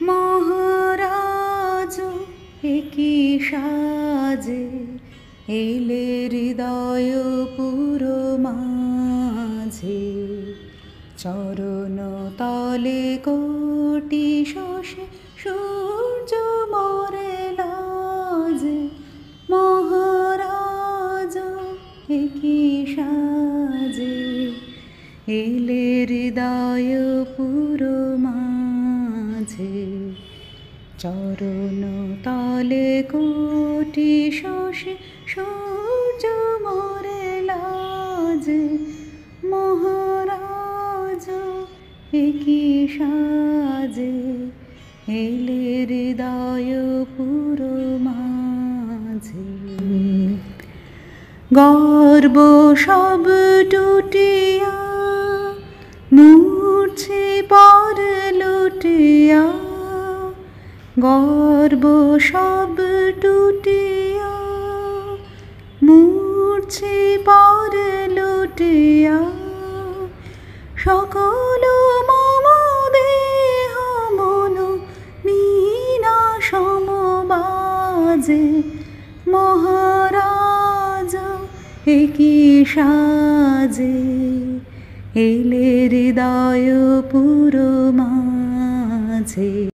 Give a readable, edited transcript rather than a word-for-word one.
মহারাজ একি সাজে এলে হৃদয় পুরো মাঝে, চরণ তলে কোটি শশে সূর্য মরে লাজে। মহারাজ একি সাজে এলে হৃদয় পুরো মাঝে, চরণ তলে কোটি শশে সূর্য মরে লাজে। মহারাজ একি সাজে এলে হৃদয় পুরো মাঝে। গর্ব সব টুটিয়া মূর্ছে পর লুটিয়া, গর্ব সব টুটিয়া মূর্ছে পর লুটিয়া, সকল মম দেহ মন বীণা সমবাজে। মহারাজ একি সাজে এলে হৃদয় পুরো মাঝে।